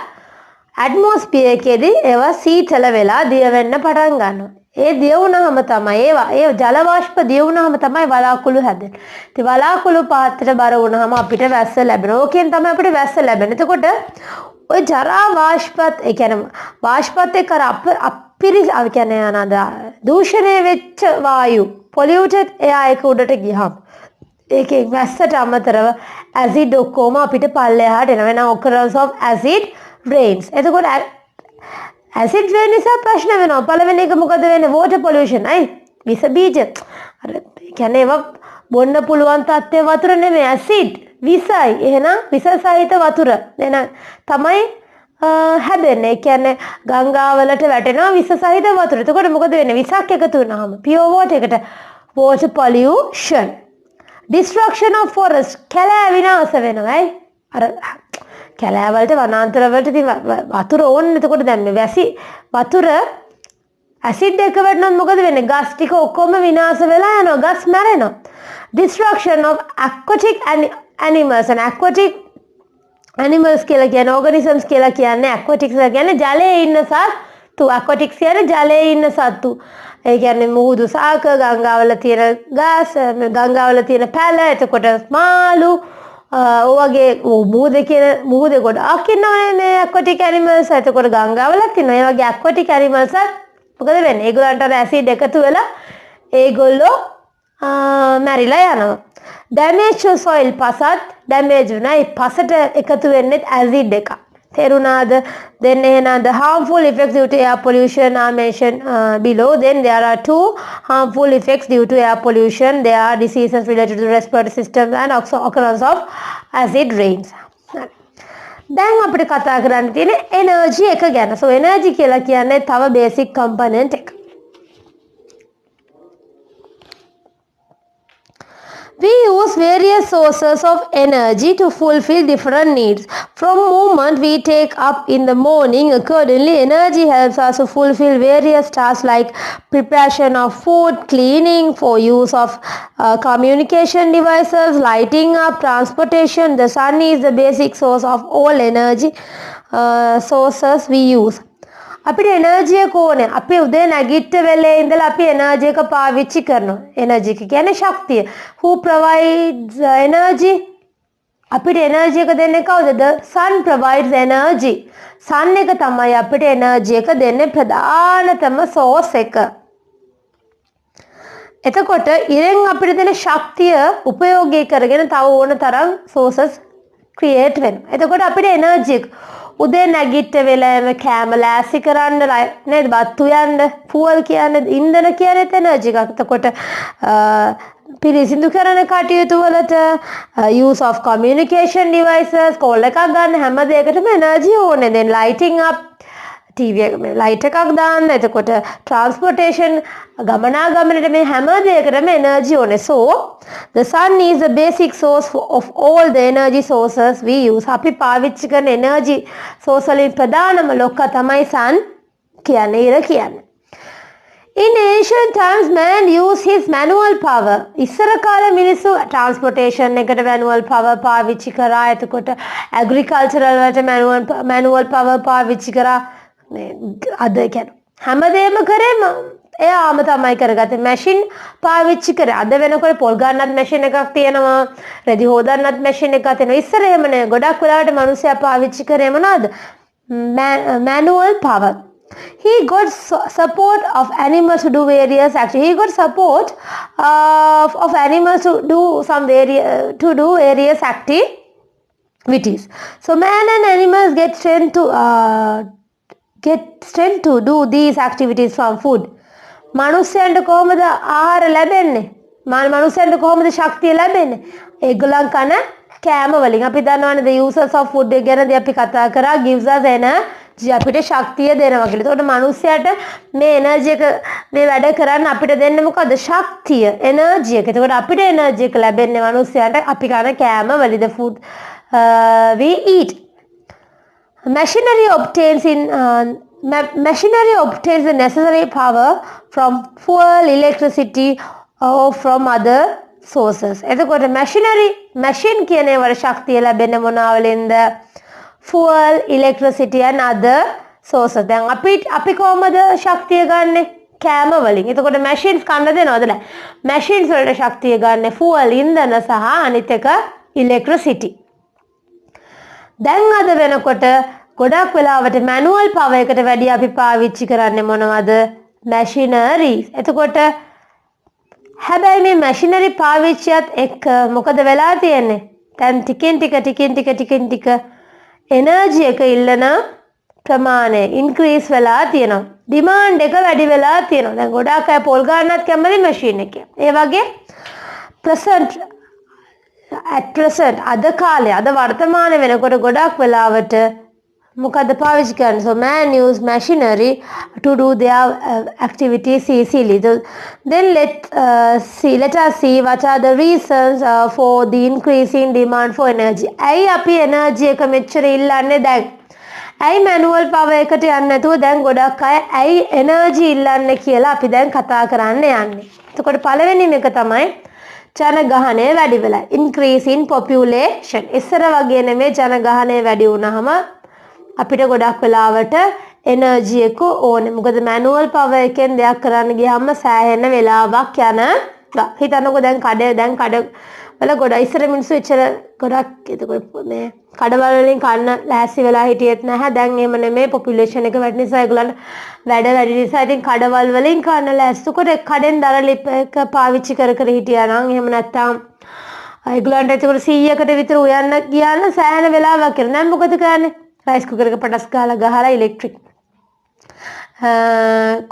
ඇට්මොස්ෆියර් එකේදී ඒවා සීතල වෙලා දිය වෙන්න පටන් ගන්නවා. ඒ දිය වුණාම තමයි ඒ ජල වාෂ්ප දිය වුණාම තමයි වලාකුළු හැදෙන්නේ. ඉතින් වලාකුළු පාත්‍රයට බර වුණාම අපිට වැස්ස ලැබෙනවා. ඕකෙන් තමයි අපිට වැස්ස ලැබෙන්නේ. එතකොට ඔය ජරා වාෂ්පත් ඒ කියන්නේ වාෂ්පත් එක්ක කියන්නේ අනද දූෂණය වෙච්ච වායු polluted එයා ඒක උඩට ගියහම ඒකේ වැස්සට අමතරව ඇසිඩ් ඔක්කොම අපිට පල්ලෙහාට එනවා. වෙන occurrence of acid rains. එතකොට acid rain නිසා ප්‍රශ්න වෙනවා. පළවෙනි එක මොකද වෙන්නේ? water pollution. විස බීජ. අර කියන්නේ ඒවා බොන්න පුළුවන් තත්ත්වයේ වතුර නෙමෙයි acid. විසයි. එහෙනම් විස සහිත වතුර. එන තමයි හැදෙන්නේ. ඒ කියන්නේ ගංගාවලට වැටෙනවා විස සහිත වතුර. එතකොට මොකද වෙන්නේ? විසක් එකතු වුණාම pure water එකට water pollution. Destruction of forest. කැලෑ විනාශ වෙනවා. අර කැලෑවලට වනාන්තරවලට ඉතින් වතුර ඕනේ. එතකොට දැන් මේ වැසි වතුර ඇසිඩ් එක වැටුනොත් මොකද වෙන්නේ? ගස් ටික ඔක්කොම විනාශ වෙලා යනවා. ගස් මැරෙනවා. Destruction of aquatic animals. and aquatic animals කියලා කියන්නේ organisms කියලා කියන්නේ aquatics කියන්නේ ජලයේ ඉන්න සත්තු. aquatics කියන්නේ ජලයේ ඉන්න සත්තු. ඒ කියන්නේ මුහුදු සාක, ගංගාවල තියෙන ගස්, ගංගාවල තියෙන පැල, එතකොට මාළු, ඔයගේ මුහුදේ කියන මුහුදේ ගොඩක් ඉන්නවනේ මේ aquatic animals. එතකොට ගංගාවලත් ඉන්නවා. ඒ වගේ aquatic animals මොකද වෙන්නේ? ඒගොල්ලන්ට අර ඇසිඩ් එකතු වෙලා ඒගොල්ලෝ මැරිලා යනවා. damage to soil පසත් damage වෙනවා. ඒ පසට එකතු වෙන්නේ ඇසිඩ් එකක්. තේරුණාද? then එහෙනම් the harmful effects due to air pollution are mentioned below. Then there are two harmful effects due to air pollution. There are diseases related to the respiratory system and occurrence of acid rains. දැන් අපිට කතා කරන්න තියෙන්නේ energy එක ගැන. so energy කියලා කියන්නේ තව basic component එක. We use various sources of energy to fulfill different needs. From movement we take up in the morning, accordingly energy helps us to fulfill various tasks like preparation of food, cleaning, for use of communication devices, lighting up, transportation. The sun is the basic source of all energy sources we use. අපිට energy එක ඕනේ. අපි උදේ නැගිට වෙලේ ඉඳලා අපි energy එක පාවිච්චි කරනවා. එනර්ජි එක කියන්නේ ශක්තිය. Who provides energy? අපිට එනර්ජි එක දෙන්නේ කවුද? The sun provides energy. sun එක තමයි අපිට එනර්ජි එක දෙන්නේ ප්‍රධානතම source එක. එතකොට ඉරෙන් අපිට දෙන ශක්තිය උපයෝගී කරගෙන තව ඕන තරම් sources create වෙනවා. එතකොට අපිට එනර්ජි එක උදේ නැගිට වෙලාවෙම කැම ලෑස්ති කරන්න නේද? බත්තු යන්න, ෆුවල් කියන්නේ ඉන්ධන කියන්නේ එනර්ජි එකක්. එතකොට පිරිසිදු කරන කටයුතු වලට use of communication devices, call එකක් ගන්න හැම දෙයකටම එනර්ජි ඕනේ. then lighting up, TV එකේ ලයිට් එකක් දාන්න. එතකොට transportation ගමනාගමනට මේ හැම දෙයකටම එනර්ජි ඕනේ. so the sun is the basic source of all the energy sources we use. අපි පාවිච්චි කරන එනර්ජි source වලින් ප්‍රධානම ලොක්ක තමයි sun කියන්නේ, ඉර කියන්නේ. In ancient times man used his manual power. ඉස්සර කාලේ මිනිස්සු transportation එකට manual power පාවිච්චි කරා. එතකොට agricultural වලට manual power පාවිච්චි කරා. අද කියන්නේ හැමදේම කරේම එයාම තමයි කරගත්තේ. මැෂින් පාවිච්චි කරේ. අද වෙනකොට පොල් ගන්නත් මැෂින් එකක් තියෙනවා. රෙදි හොදන්නත් මැෂින් එකක් තියෙනවා. ඉස්සර එහෙම නේ. ගොඩක් වෙලාවට මිනිස්සයා පාවිච්චි කරේ මොනවද? manual power. He got support of animals to do various actions. He got support of animals to do various activities. So man and animals get strength to do these activities from food. මනුස්සයන්ට කොහොමද ආහාර ලැබෙන්නේ? මනුස්සයන්ට කොහොමද ශක්තිය ලැබෙන්නේ? ඒගොල්ලන් කන කෑම වලින්. අපි දන්නවනේ the uses of food ගැනදී අපි කතා කරා. gives us energy, අපිට ශක්තිය දෙනවා කියලා. ඒතකොට මනුස්සයාට මේ එනර්ජි එක මේ වැඩ කරන්න අපිට දෙන්නේ මොකද්ද? ශක්තිය, එනර්ජි එක. ඒතකොට අපිට එනර්ජි එක ලැබෙන්නේ මනුස්සයාට අපි කන කෑම වලින්, the food we eat. Machinery obtains the necessary power from fuel, electricity or from other sources. එතකොට machine කියන්නේ වල ශක්තිය ලැබෙන්නේ මොනවා වලින්ද? fuel, electricity and other sources. දැන් අපි කොහමද ශක්තිය ගන්නෙ? කෑම වලින්. එතකොට machines කන්න දෙනවද නැහැ? machines වලට ශක්තිය ගන්න fuel, ඉන්ධන සහ අනිත් එක electricity. දැන් අද වෙනකොට ගොඩක් වෙලාවට manual power එකට වැඩි අපි පාවිච්චි කරන්නේ මොනවද? machineries. එතකොට හැබැයි මේ machinery පාවිච්චියත් එක්ක මොකද වෙලා තියෙන්නේ? දැන් ටිකෙන් ටික energy එක ඉල්ලන ප්‍රමාණය increase වෙලා තියෙනවා. demand එක වැඩි වෙලා තියෙනවා. දැන් ගොඩක් අය පොල් ගන්නත් කැමති machine එකේ. ඒ වගේ at present අද කාලේ අද වර්තමාන වෙනකොට ගොඩක් වෙලාවට මොකද පාවිච්චි කරන්නේ? so man use machinery to do their activities easily. Then let us see what are the reasons for the increasing demand for energy. ඇයි අපි energy එක මෙච්චර ඉල්ලන්නේ දැන්? ඇයි manual power එකට යන්නේ නැතුව දැන් ගොඩක් අය ඇයි energy ඉල්ලන්නේ කියලා අපි දැන් කතා කරන්න යන්නේ. එතකොට පළවෙනිම එක තමයි ජනගහනය වැඩි වෙලා. increase in population. ඉස්සර වගේ නෙමෙයි ජනගහනය වැඩි වුණාම අපිට ගොඩක් වෙලාවට එනර්ජි එක ඕනේ. මොකද manual power එකෙන් දෙයක් කරන්න ගියාම සෑහෙන වෙලාවක් යනවා. හිතන්නකෝ දැන් කඩ වල ගොඩ ඉස්සර මිනිස්සු එච්චර ගොඩක් එතකොට මේ කඩවල වලින් කන්න ලෑස්ති වෙලා හිටියෙත් නැහැ. දැන් එහෙම නෙමෙයි පොපියුලේෂන් එක වැඩි නිසා ඒගොල්ලන්ට වැඩ වැඩි නිසා ඉතින් කඩවල වලින් කන්න ලෑස්ති. කොට කඩෙන් දර ලිප් එක පාවිච්චි කර කර හිටියා නම් එහෙම නැත්තම් ඒගොල්ලන්ට එතකොට 100කට විතර උයන්න ගියා නම් සෑහෙන වෙලාවක් කරන. දැන් මොකද කරන්නේ? රයිස් කුකර් එක පටස් ගහලා ඉලෙක්ට්‍රික්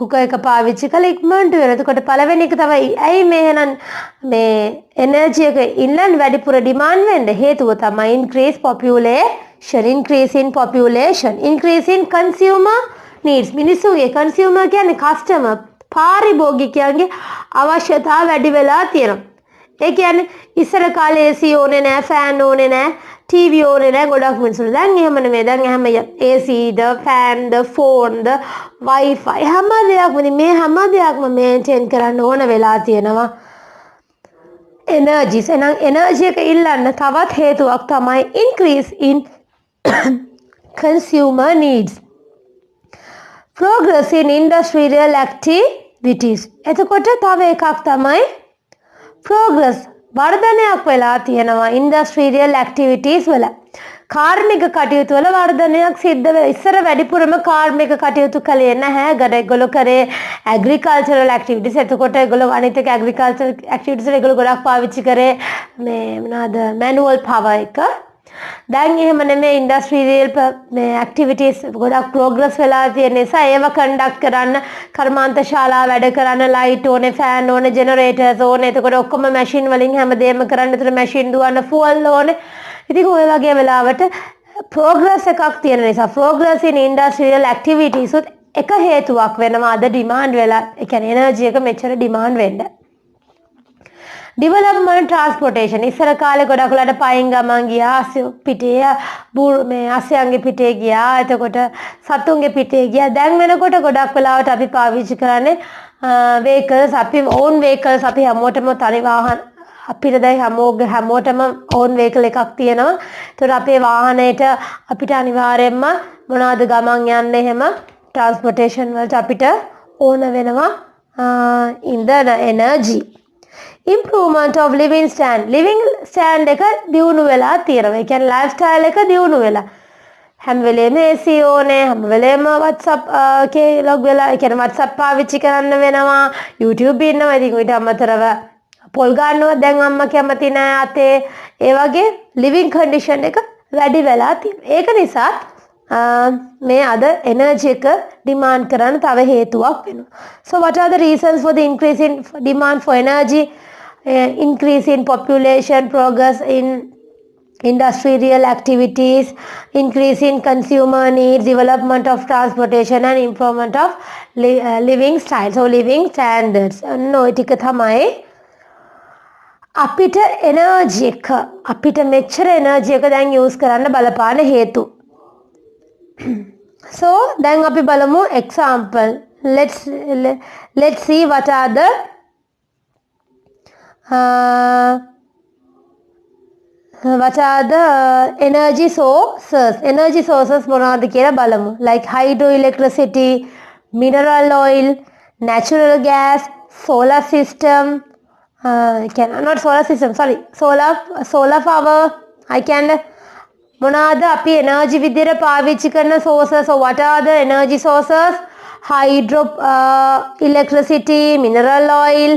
කුකර් එක පාවිච්චි කළා ඉක්මනට වෙන. එතකොට පළවෙනි එක තමයි ඇයි මේ එහෙනම් මේ එනර්ජි එක ඉන්ලන්ඩ් වැඩිපුර ඩිමාන්ඩ් වෙන්න හේතුව තමයි increase in population, increase in consumer needs. මිනිස්සුගේ consumer කියන්නේ customer පාරිභෝගිකයන්ගේ අවශ්‍යතාව වැඩි වෙලා තියෙනවා. ඒ කියන්නේ ඉස්සර කාලේ AC ඕනේ නැහැ, ෆෑන් ඕනේ නැහැ, TV ඕනේ නැහැ ගොඩක් මිනිස්සුන්ට. දැන් එහෙම නෙමෙයි. දැන් හැම AC ද, ෆෑන් ද, ෆෝන් ද, Wi-Fi හැම දෙයක්ම මේ හැම දෙයක්ම මේන්ටේන් කරන්න ඕන වෙලා තියෙනවා. එනර්ජිස් එහෙනම් එනර්ජි එක ඉල්ලන්න තවත් හේතුවක් තමයි increase in consumer needs. Progress in industrial activities. එතකොට තව එකක් තමයි progress වර්ධනයක් වෙලා තියෙනවා ඉන්ඩස්ට්‍රියල් ඇක්ටිවිටීස් වල. කාර්මික කටයුතු වල වර්ධනයක් සිද්ධ වෙලා ඉස්සර වැඩිපුරම කාර්මික කටයුතු කළේ නැහැ. ඒගොල්ලෝ කරේ ඇග්‍රිකල්චරල් ඇක්ටිවිටීස්. එතකොට ඒගොල්ලෝ අනිත් එක ඇග්‍රිකල්චරල් ඇක්ටිවිටීස් වල ඒගොල්ලෝ ගොඩක් පාවිච්චි කරේ මේ මොනවාද මැනුවල් පවර් එක. දැන් එහෙම නෙමෙයි ඉන්ඩස්ට්‍රියල් මේ ඇක්ටිවිටීස් ගොඩක් ප්‍රෝග්‍රස් වෙලා තියෙන නිසා ඒව කන්ඩක්ට් කරන්න කර්මාන්ත ශාලා වැඩ කරන්න ලයිට් ඕනේ, ෆෑන් ඕනේ, ජෙනරේටර්ස් ඕනේ. එතකොට ඔක්කොම මැෂින් වලින් හැමදේම කරන්න. ඒතර මැෂින් දුවන්න ෆුවල් ඕනේ. ඉතින් ඔය වගේ වෙලාවට ප්‍රෝග්‍රස් එකක් තියෙන නිසා ප්‍රෝග්‍රස් ඉන් ඉන්ඩස්ට්‍රියල් ඇක්ටිවිටීස් උත් එක හේතුවක් වෙනවා අද ඩිමාන්ඩ් වෙලා. ඒ කියන්නේ එනර්ජි එක මෙච්චර ඩිමාන්ඩ් වෙන්න. development transportation ඉස්සර කාලේ ගොඩක් වෙලාට පයින් ගමන් ගියා පිටේ මේ අස්සයන්ගේ පිටේ ගියා. එතකොට සතුන්ගේ පිටේ ගියා. දැන් වෙනකොට ගොඩක් වෙලාවට අපි පාවිච්චි කරන්නේ vehicles. අපි own vehicles. අපි හැමෝටම තනි වාහන අපිට දැන් හැමෝටම own vehicle එකක් තියෙනවා. ඒතකොට අපේ වාහනේට අපිට අනිවාර්යයෙන්ම මොනවාද ගමන් යන්න එහෙම transportation වලට අපිට ඕන වෙනවා ඉන්ධන energy. Improvement of living stand එක දියුණු වෙලා තියෙනවා. ඒ කියන්නේ lifestyle එක දියුණු වෙලා. හැම වෙලේම AC ඕනේ, හැම වෙලේම WhatsApp එකේ log වෙලා, ඒ කියන්නේ WhatsApp පාවිච්චි කරන්න වෙනවා. YouTube ඉන්නවා. ඉතින් ඊට අමතරව පොල් ගන්නවා දැන් අම්මා කැමති නෑ අතේ. ඒ වගේ living condition එක වැඩි වෙලා තියෙනවා. ඒක නිසා මේ අද එනර්ජි එක ඩිමාන්ඩ් කරන්න තව හේතුවක් වෙනවා. So what are the reasons for the increase in demand for energy? Increase in population, progress in industrial activities, increase in consumer needs, development of transportation and improvement of living style. So living standards. No, ටික තමයි අපිට energy එක අපිට මෙච්චර energy එක දැන් use කරන්න බලපාන හේතු. So then අපි බලමු example. Let's see what are the energy sources. Energy sources මොනවද කියලා බලමු. Like hydroelectricity, mineral oil, natural gas, solar system. Not solar system. Sorry, solar power. I can. මොනවාද අපි එනර්ජි විදියට පාවිච්චි කරන sources? So what are the energy sources? Hydro electricity, mineral oil,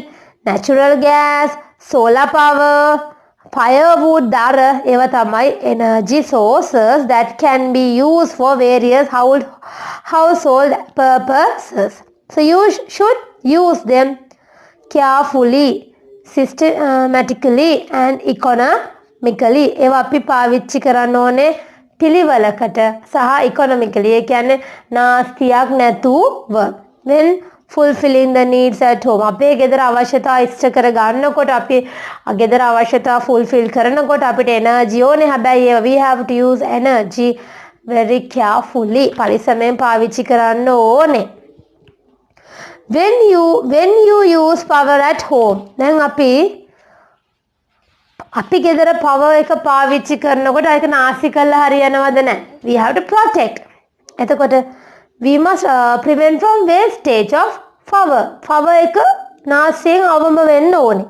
natural gas, solar power, firewood, dara. ඒවා තමයි energy sources that can be used for various household purposes. So you should use them carefully, systematically and economically. ඒවා අපි පාවිච්චි කරන්න ඕනේ පිළිවෙලකට සහ economically. ඒ කියන්නේ නාස්තියක් නැතුව. When fulfilling the needs at home. අපේ ගෙදර අවශ්‍යතා ඉෂ්ට කර ගන්නකොට අපි ගෙදර අවශ්‍යතා fulfill කරනකොට අපිට energy ඕනේ. හැබැයි we have to use energy very carefully. පරිස්සමෙන් පාවිච්චි කරන්න ඕනේ. When you use power at home. දැන් අපි ගෙදර power එක පාවිච්චි කරනකොට ඒක නාස්ති කරලා හරියනවද නැහැ. We have to protect. එතකොට we must prevent from wastage of power. Power එක නාස්තියෙන් අවම වෙන්න ඕනේ.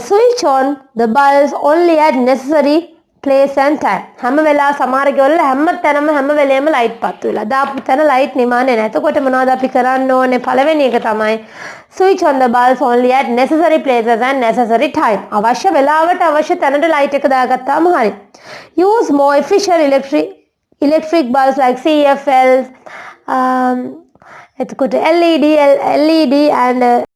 switch on the bulbs only at necessary place and time. හැම වෙලාව සමහර ගෙවල හැම තැනම හැම වෙලේම ලයිට් පත්තු වෙලා. දාපු තැන ලයිට් නිමානේ නැහැ. එතකොට මොනවද අපි කරන්න ඕනේ? පළවෙනි එක තමයි switch on the bulbs only at necessary places and necessary time. අවශ්‍ය වෙලාවට අවශ්‍ය තැනට ලයිට් එක දාගත්තාම හරි. Use more efficient electric bulbs like CFLs, එතකොට LED and